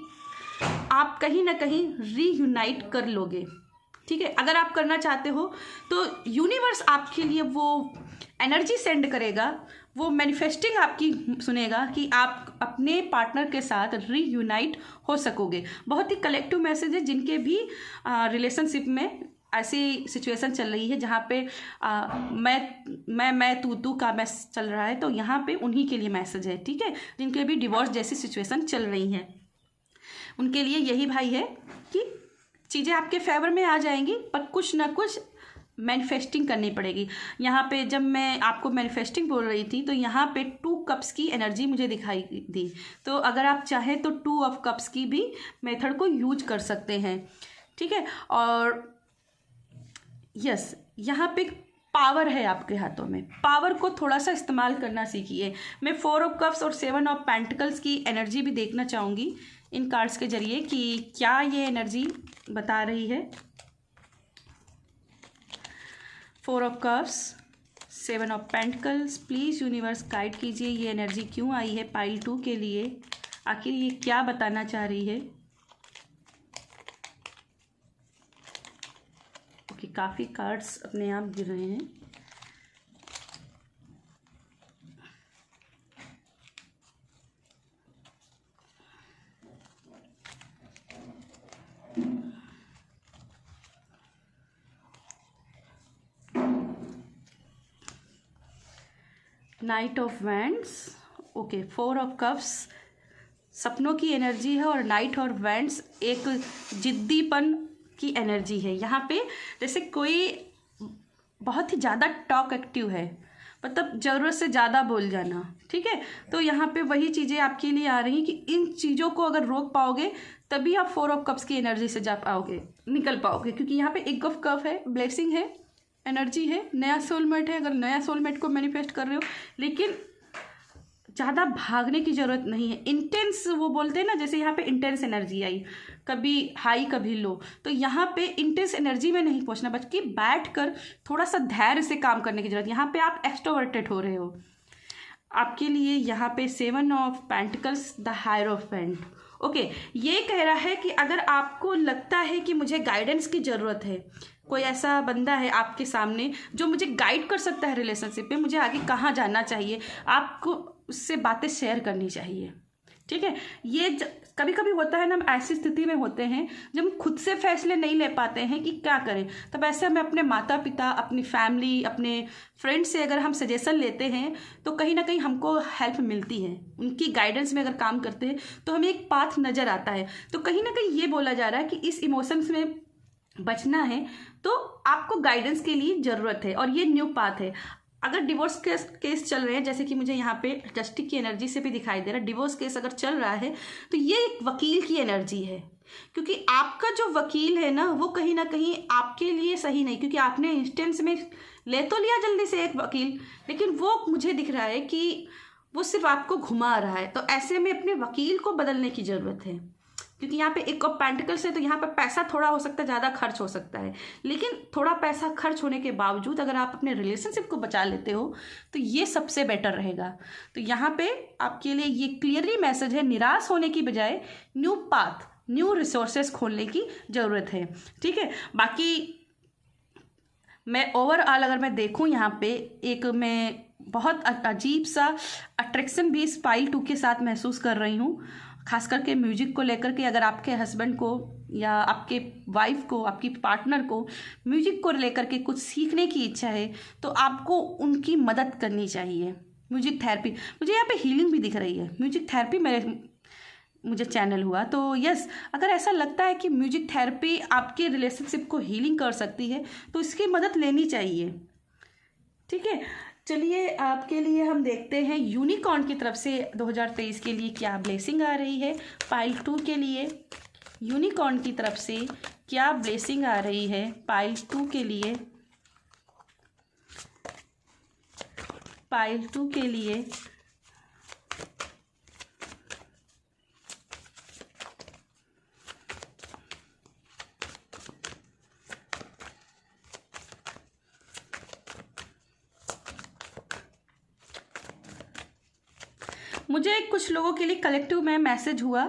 आप कहीं ना कहीं रीयूनाइट कर लोगे। ठीक है, अगर आप करना चाहते हो तो यूनिवर्स आपके लिए वो एनर्जी सेंड करेगा, वो मैनिफेस्टिंग आपकी सुनेगा कि आप अपने पार्टनर के साथ रीयूनाइट हो सकोगे। बहुत ही कलेक्टिव मैसेज है जिनके भी रिलेशनशिप में ऐसी सिचुएशन चल रही है जहाँ पे मैं तू का मैसेज चल रहा है, तो यहाँ पे उन्हीं के लिए मैसेज है। ठीक है, जिनके भी डिवोर्स जैसी सिचुएशन चल रही हैं उनके लिए यही भाई है कि चीज़ें आपके फेवर में आ जाएंगी, पर कुछ ना कुछ मैनिफेस्टिंग करनी पड़ेगी। यहाँ पे जब मैं आपको मैनिफेस्टिंग बोल रही थी तो यहाँ पे 2 कप्स की एनर्जी मुझे दिखाई दी। तो अगर आप चाहें तो 2 ऑफ कप्स की भी मेथड को यूज कर सकते हैं। ठीक है, और यस, यहाँ पे पावर है आपके हाथों में, पावर को थोड़ा सा इस्तेमाल करना सीखिए। मैं 4 ऑफ कप्स और 7 ऑफ पेंटिकल्स की एनर्जी भी देखना चाहूँगी इन कार्ड्स के जरिए कि क्या ये एनर्जी बता रही है। 4 of cups, 7 of pentacles, please universe guide कीजिए ये एनर्जी क्यों आई है पाइल 2 के लिए, आखिर ये क्या बताना चाह रही है। ओके, काफ़ी कार्ड्स अपने आप गिर रहे हैं। Night of wands, okay, 4 of cups सपनों की एनर्जी है और नाइट और वैंड्स एक जिद्दीपन की एनर्जी है। यहाँ पे जैसे कोई बहुत ही ज़्यादा टॉक एक्टिव है, मतलब ज़रूरत से ज़्यादा बोल जाना। ठीक है, तो यहाँ पे वही चीज़ें आपके लिए आ रही हैं कि इन चीज़ों को अगर रोक पाओगे तभी आप 4 ऑफ कप्स की एनर्जी से जा पाओगे, निकल पाओगे, क्योंकि यहाँ पे 1 ऑफ कप है, ब्लेसिंग है, एनर्जी है, नया सोलमेट है। अगर नया सोलमेट को मैनिफेस्ट कर रहे हो, लेकिन ज़्यादा भागने की ज़रूरत नहीं है। इंटेंस, वो बोलते हैं ना, जैसे यहाँ पे इंटेंस एनर्जी आई, कभी हाई कभी लो, तो यहाँ पे इंटेंस एनर्जी में नहीं पहुँचना, बल्कि बैठ कर थोड़ा सा धैर्य से काम करने की ज़रूरत। यहाँ पे आप एक्सट्रोवर्टेड हो रहे हो। आपके लिए यहाँ पे 7 of pentacles, the hierophant. Okay, ये कह रहा है कि अगर आपको लगता है कि मुझे गाइडेंस की ज़रूरत है, कोई ऐसा बंदा है आपके सामने जो मुझे गाइड कर सकता है रिलेशनशिप में, मुझे आगे कहाँ जाना चाहिए, आपको उससे बातें शेयर करनी चाहिए। ठीक है, ये कभी कभी होता है ना, हम ऐसी स्थिति में होते हैं जब हम खुद से फैसले नहीं ले पाते हैं कि क्या करें, तब ऐसे हमें अपने माता पिता, अपनी फैमिली, अपने फ्रेंड्स से अगर हम सजेशन लेते हैं तो कहीं ना कहीं हमको हेल्प मिलती है। उनकी गाइडेंस में अगर काम करते हैं तो हमें एक पाथ नज़र आता है। तो कहीं ना कहीं ये बोला जा रहा है कि इस इमोशंस में बचना है तो आपको गाइडेंस के लिए ज़रूरत है, और ये न्यू पाथ है। अगर डिवोर्स केस चल रहे हैं, जैसे कि मुझे यहाँ पे जस्टिस की एनर्जी से भी दिखाई दे रहा है, डिवोर्स केस अगर चल रहा है तो ये एक वकील की एनर्जी है, क्योंकि आपका जो वकील है ना, वो कहीं ना कहीं आपके लिए सही नहीं, क्योंकि आपने इंस्टेंस में ले तो लिया जल्दी से एक वकील, लेकिन वो मुझे दिख रहा है कि वो सिर्फ आपको घुमा रहा है। तो ऐसे में अपने वकील को बदलने की ज़रूरत है, क्योंकि यहाँ पे 1 ऑफ पेंटिकल्स है, तो यहाँ पे पैसा थोड़ा हो सकता है, ज़्यादा खर्च हो सकता है, लेकिन थोड़ा पैसा खर्च होने के बावजूद अगर आप अपने रिलेशनशिप को बचा लेते हो तो ये सबसे बेटर रहेगा। तो यहाँ पे आपके लिए ये क्लियरली मैसेज है, निराश होने की बजाय न्यू पाथ, न्यू रिसोर्सेज खोलने की ज़रूरत है। ठीक है, बाकी मैं ओवरऑल अगर मैं देखूँ यहाँ पे एक मैं बहुत अजीब सा अट्रैक्शन भी इस पाइल 2 के साथ महसूस कर रही हूँ, खास करके म्यूजिक को लेकर के। अगर आपके हस्बैंड को या आपके वाइफ को, आपकी पार्टनर को म्यूजिक को लेकर के कुछ सीखने की इच्छा है तो आपको उनकी मदद करनी चाहिए। म्यूजिक थेरेपी, मुझे यहाँ पे हीलिंग भी दिख रही है, म्यूजिक थेरेपी मुझे चैनल हुआ। तो यस, अगर ऐसा लगता है कि म्यूजिक थेरेपी आपके रिलेशनशिप को हीलिंग कर सकती है तो इसकी मदद लेनी चाहिए। ठीक है, चलिए आपके लिए हम देखते हैं यूनिकॉर्न की तरफ से 2023 के लिए क्या ब्लेसिंग आ रही है। पाइल 2 के लिए यूनिकॉर्न की तरफ से क्या ब्लेसिंग आ रही है पाइल 2 के लिए। पाइल 2 के लिए मुझे कुछ लोगों के लिए कलेक्टिव में मैसेज हुआ,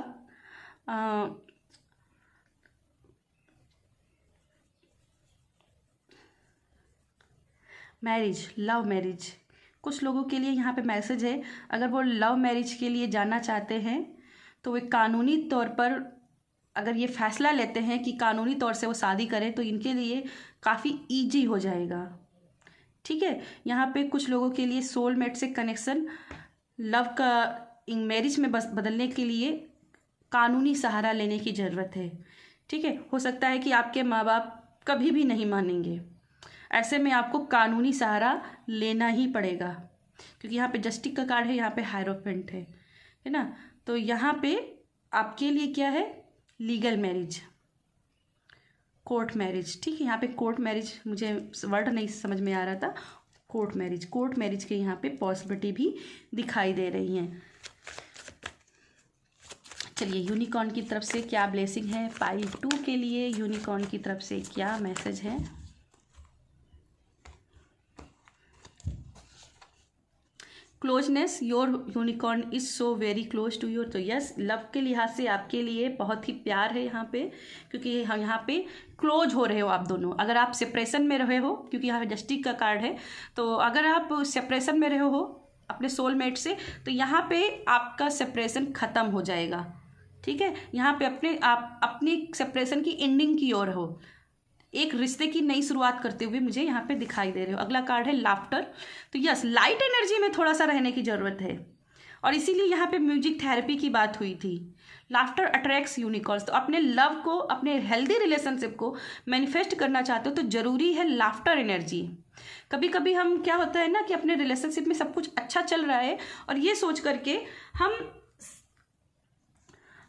मैरिज, लव मैरिज, कुछ लोगों के लिए यहाँ पे मैसेज है। अगर वो लव मैरिज के लिए जाना चाहते हैं तो वे कानूनी तौर पर अगर ये फैसला लेते हैं कि कानूनी तौर से वो शादी करें तो इनके लिए काफ़ी ईजी हो जाएगा। ठीक है, यहाँ पे कुछ लोगों के लिए सोलमेट से कनेक्शन, लव का मैरिज में बदलने के लिए कानूनी सहारा लेने की ज़रूरत है। ठीक है, हो सकता है कि आपके माँ बाप कभी भी नहीं मानेंगे, ऐसे में आपको कानूनी सहारा लेना ही पड़ेगा, क्योंकि यहाँ पे जस्टिस का कार्ड है, यहाँ पे हायरोफेंट है ना। तो यहाँ पे आपके लिए क्या है, लीगल मैरिज, कोर्ट मैरिज। ठीक है, यहाँ पे कोर्ट मैरिज, मुझे वर्ड नहीं समझ में आ रहा था, कोर्ट मैरिज के यहाँ पे पॉसिबिलिटी भी दिखाई दे रही हैं। चलिए, यूनिकॉर्न की तरफ से क्या ब्लेसिंग है पाइल 2 के लिए, यूनिकॉर्न की तरफ से क्या मैसेज है। Closeness, your unicorn is so very close to your. तो यस, लव के लिहाज से आपके लिए बहुत ही प्यार है यहाँ पे, क्योंकि हम यहाँ पे क्लोज हो रहे हो आप दोनों। अगर आप सेपरेशन में रहे हो, क्योंकि यहाँ पे जस्टिस का कार्ड है, तो अगर आप सेपरेशन में रहे हो अपने सोलमेट से, तो यहाँ पे आपका सेपरेशन ख़त्म हो जाएगा। ठीक है, यहाँ पे आप अपनी सेपरेशन की एंडिंग की ओर हो, एक रिश्ते की नई शुरुआत करते हुए मुझे यहाँ पे दिखाई दे रहे हो। अगला कार्ड है लाफ्टर। तो यस, लाइट एनर्जी में थोड़ा सा रहने की ज़रूरत है, और इसीलिए यहाँ पे म्यूजिक थेरेपी की बात हुई थी। Laughter attracts unicorns. तो अपने लव को, अपने हेल्दी रिलेशनशिप को मैनिफेस्ट करना चाहते हो तो ज़रूरी है लाफ्टर एनर्जी। कभी कभी हम क्या होता है ना कि अपने रिलेशनशिप में सब कुछ अच्छा चल रहा है और ये सोच करके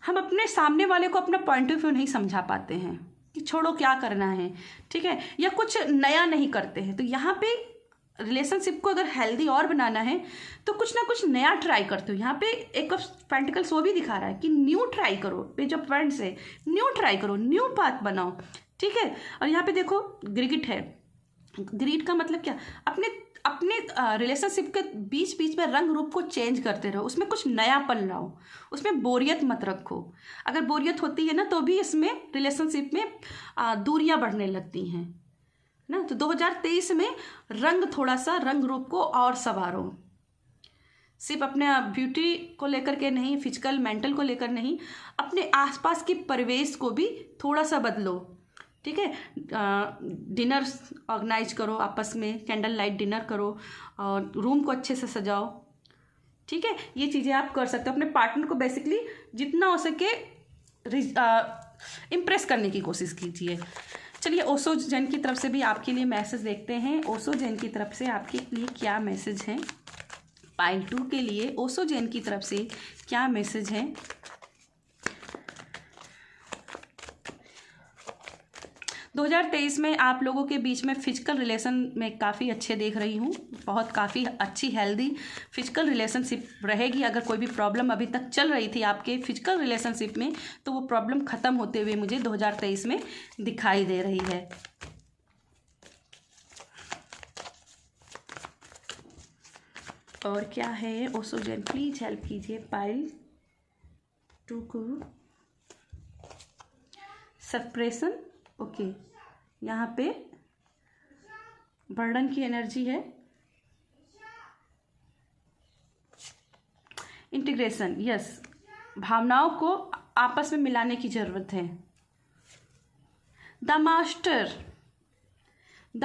हम अपने सामने वाले को अपना पॉइंट ऑफ व्यू नहीं समझा पाते हैं कि छोड़ो क्या करना है, ठीक है, या कुछ नया नहीं करते हैं। तो यहाँ पे रिलेशनशिप को अगर हेल्दी और बनाना है तो कुछ ना कुछ नया ट्राई करते हो। यहाँ पे एक पेंटिकल्स वो भी दिखा रहा है कि न्यू ट्राई करो, पेज ऑफ पेंट्स है, न्यू ट्राई करो, न्यू पाथ बनाओ। ठीक है, और यहाँ पे देखो ग्रिगिट है। ग्रिड का मतलब क्या, अपने रिलेशनशिप के बीच बीच में रंग रूप को चेंज करते रहो, उसमें कुछ नयापन लाओ, उसमें बोरियत मत रखो। अगर बोरियत होती है ना तो भी इसमें रिलेशनशिप में दूरियां बढ़ने लगती हैं ना। तो 2023 में थोड़ा सा रंग रूप को और संवारो, सिर्फ अपने ब्यूटी को लेकर के नहीं, फिजिकल मेंटल को लेकर नहीं, अपने आसपास के परिवेश को भी थोड़ा सा बदलो। ठीक है, डिनर ऑर्गेनाइज करो, आपस में कैंडल लाइट डिनर करो और रूम को अच्छे से सजाओ। ठीक है, ये चीज़ें आप कर सकते हो। अपने पार्टनर को बेसिकली जितना हो सके इम्प्रेस करने की कोशिश कीजिए। चलिए, ओशो जैन की तरफ से भी आपके लिए मैसेज देखते हैं। ओशो जैन की तरफ से आपके लिए क्या मैसेज है पाइल 2 के लिए, ओशो जैन की तरफ से क्या मैसेज है। 2023 में आप लोगों के बीच में फिजिकल रिलेशन में काफ़ी अच्छे देख रही हूँ, काफ़ी अच्छी हेल्दी फिजिकल रिलेशनशिप रहेगी। अगर कोई भी प्रॉब्लम अभी तक चल रही थी आपके फिजिकल रिलेशनशिप में तो वो प्रॉब्लम ख़त्म होते हुए मुझे 2023 में दिखाई दे रही है। और क्या है ओशो जैन, प्लीज हेल्प कीजिए पाइल 2 को। सेपरेशन, ओके, यहाँ पे बर्डन की एनर्जी है। इंटीग्रेशन, यस, भावनाओं को आपस में मिलाने की जरूरत है। द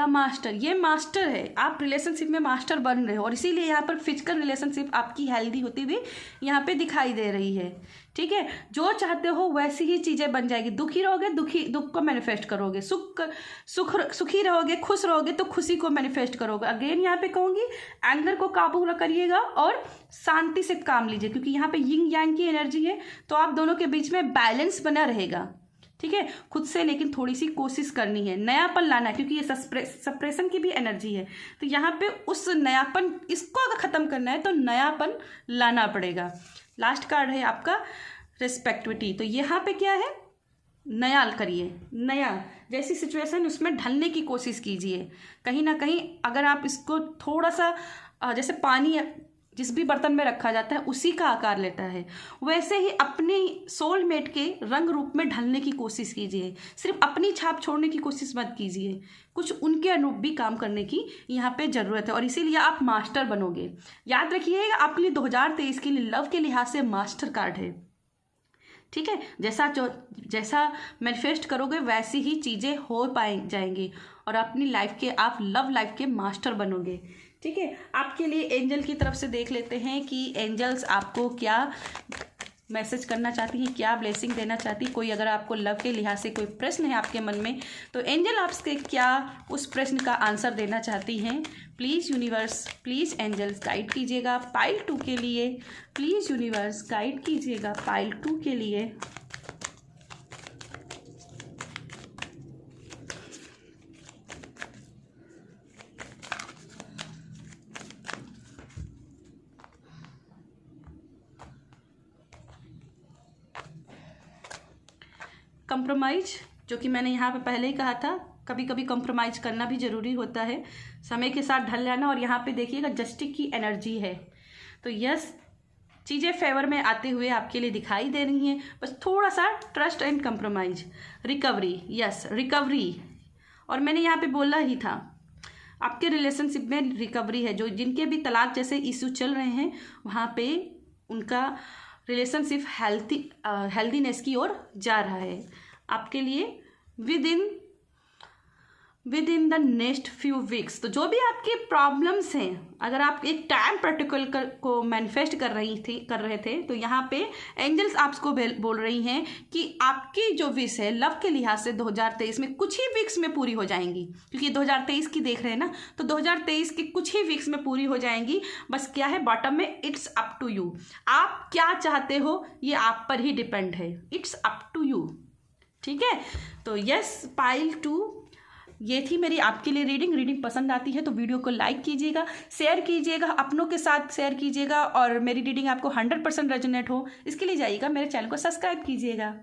मास्टर, ये मास्टर है, आप रिलेशनशिप में मास्टर बन रहे हो और इसीलिए यहाँ पर फिजिकल रिलेशनशिप आपकी हेल्दी होती हुई यहाँ पे दिखाई दे रही है। ठीक है, जो चाहते हो वैसी ही चीज़ें बन जाएगी। दुखी रहोगे, दुख को मैनिफेस्ट करोगे, सुखी रहोगे, खुश रहोगे तो खुशी को मैनिफेस्ट करोगे। अगेन यहाँ पे कहूँगी, एंगर को काबू करिएगा और शांति से काम लीजिए, क्योंकि यहाँ पे यिंग यांग की एनर्जी है, तो आप दोनों के बीच में बैलेंस बना रहेगा। ठीक है, खुद से लेकिन थोड़ी सी कोशिश करनी है, नयापन लाना है, क्योंकि ये सप्रेशन की भी एनर्जी है। तो यहाँ पे उस नयापन, इसको अगर ख़त्म करना है तो नयापन लाना पड़ेगा। लास्ट कार्ड है आपका रिस्पेक्टिविटी। तो यहाँ पे क्या है, नया करिए, नया जैसी सिचुएशन उसमें ढलने की कोशिश कीजिए। कहीं ना कहीं अगर आप इसको थोड़ा सा जैसे पानी जिस भी बर्तन में रखा जाता है उसी का आकार लेता है। वैसे ही अपनी सोलमेट के रंग रूप में ढलने की कोशिश कीजिए, सिर्फ अपनी छाप छोड़ने की कोशिश मत कीजिए, कुछ उनके अनुरूप भी काम करने की यहाँ पे ज़रूरत है और इसीलिए आप मास्टर बनोगे। याद रखिएगा आपके लिए 2023 के लिए लव के लिहाज से मास्टर कार्ड है, ठीक है। जैसा मैनिफेस्ट करोगे वैसी ही चीज़ें हो जाएंगी और अपनी लाइफ के आप लव लाइफ के मास्टर बनोगे, ठीक है। आपके लिए एंजल की तरफ से देख लेते हैं कि एंजल्स आपको क्या मैसेज करना चाहती हैं, क्या ब्लेसिंग देना चाहती। कोई अगर आपको लव के लिहाज से कोई प्रश्न है आपके मन में तो एंजल आपसे क्या उस प्रश्न का आंसर देना चाहती हैं। Please universe, please angels guide कीजिएगा पाइल 2 के लिए। प्लीज़ यूनिवर्स गाइड कीजिएगा पाइल 2 के लिए। कंप्रोमाइज, जो कि मैंने यहाँ पे पहले ही कहा था, कभी कभी कंप्रोमाइज करना भी ज़रूरी होता है, समय के साथ ढल जाना। और यहाँ पे देखिएगा जस्टिस की एनर्जी है, तो यस चीज़ें फेवर में आते हुए आपके लिए दिखाई दे रही हैं। बस थोड़ा सा trust and compromise, recovery, yes recovery. और मैंने यहाँ पे बोला ही था आपके रिलेशनशिप में रिकवरी है। जो जिनके भी तलाक जैसे इशू चल रहे हैं वहाँ पे उनका रिलेशनशिप हेल्दीनेस की ओर जा रहा है आपके लिए with in the next few weeks. तो जो भी आपकी प्रॉब्लम्स हैं, अगर आप एक टाइम पर्टिकुलर को मैनिफेस्ट कर रहे थे तो यहाँ पे एंजल्स आपको बोल रही हैं कि आपकी जो विश है लव के लिहाज से 2023 में कुछ ही वीक्स में पूरी हो जाएंगी, क्योंकि 2023 की देख रहे हैं ना, तो 2023 के कुछ ही वीक्स में पूरी हो जाएंगी। बस क्या है बॉटम में, इट्स अप टू यू। आप क्या चाहते हो ये आप पर ही डिपेंड है, इट्स अप टू यू, ठीक है। तो यस पाइल 2 ये थी मेरी आपके लिए रीडिंग पसंद आती है तो वीडियो को लाइक कीजिएगा, शेयर कीजिएगा, अपनों के साथ शेयर कीजिएगा। और मेरी रीडिंग आपको 100% रेजोनेट हो इसके लिए जाइएगा मेरे चैनल को सब्सक्राइब कीजिएगा।